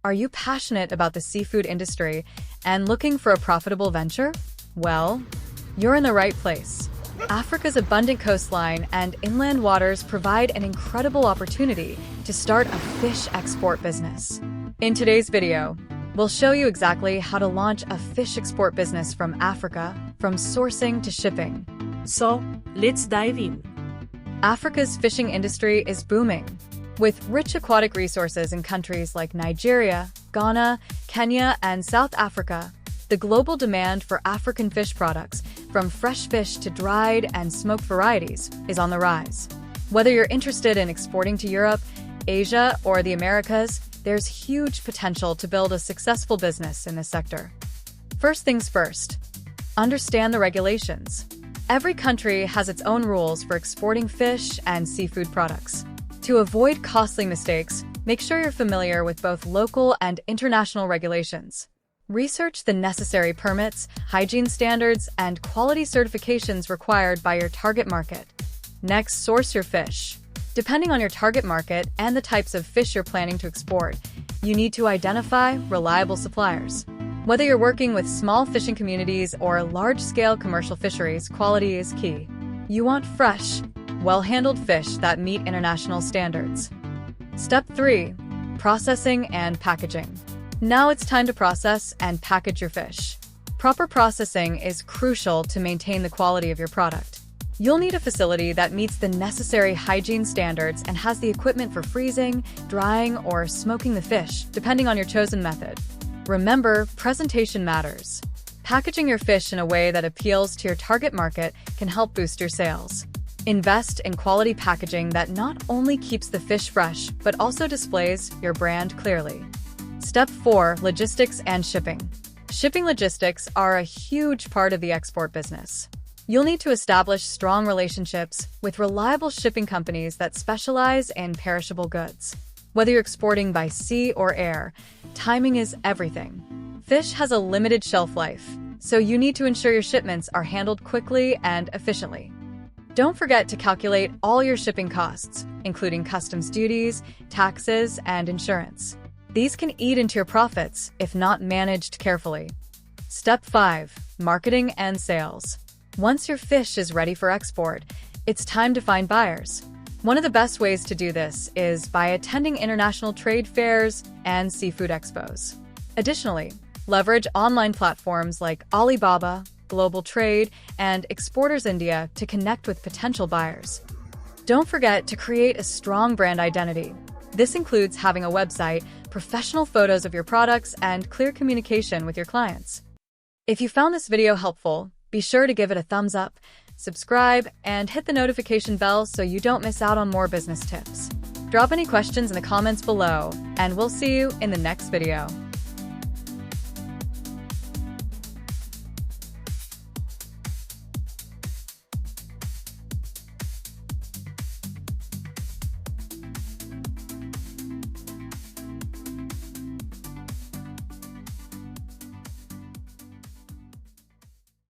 Are you passionate about the seafood industry and looking for a profitable venture? Well, you're in the right place. Africa's abundant coastline and inland waters provide an incredible opportunity to start a fish export business. In today's video, we'll show you exactly how to launch a fish export business from Africa, from sourcing to shipping. So, let's dive in. Africa's fishing industry is booming. With rich aquatic resources in countries like Nigeria, Ghana, Kenya, and South Africa, the global demand for African fish products, from fresh fish to dried and smoked varieties, is on the rise. Whether you're interested in exporting to Europe, Asia, or the Americas, there's huge potential to build a successful business in this sector. First things first, understand the regulations. Every country has its own rules for exporting fish and seafood products. To avoid costly mistakes, make sure you're familiar with both local and international regulations. Research the necessary permits, hygiene standards, and quality certifications required by your target market. Next, source your fish. Depending on your target market and the types of fish you're planning to export, you need to identify reliable suppliers. Whether you're working with small fishing communities or large-scale commercial fisheries, quality is key. You want fresh, well-handled fish that meet international standards. Step 3. Processing and packaging. Now it's time to process and package your fish. Proper processing is crucial to maintain the quality of your product. You'll need a facility that meets the necessary hygiene standards and has the equipment for freezing, drying, or smoking the fish, depending on your chosen method. Remember, presentation matters. Packaging your fish in a way that appeals to your target market can help boost your sales. Invest in quality packaging that not only keeps the fish fresh, but also displays your brand clearly. Step 4. Logistics and shipping. Shipping logistics are a huge part of the export business. You'll need to establish strong relationships with reliable shipping companies that specialize in perishable goods. Whether you're exporting by sea or air, timing is everything. Fish has a limited shelf life, so you need to ensure your shipments are handled quickly and efficiently. Don't forget to calculate all your shipping costs, including customs duties, taxes, and insurance. These can eat into your profits if not managed carefully. Step 5. Marketing and sales. Once your fish is ready for export, it's time to find buyers. One of the best ways to do this is by attending international trade fairs and seafood expos. Additionally, leverage online platforms like Alibaba, Global Trade, and Exporters India to connect with potential buyers. Don't forget to create a strong brand identity. This includes having a website, professional photos of your products, and clear communication with your clients. If you found this video helpful, be sure to give it a thumbs up, subscribe, and hit the notification bell so you don't miss out on more business tips. Drop any questions in the comments below, and we'll see you in the next video.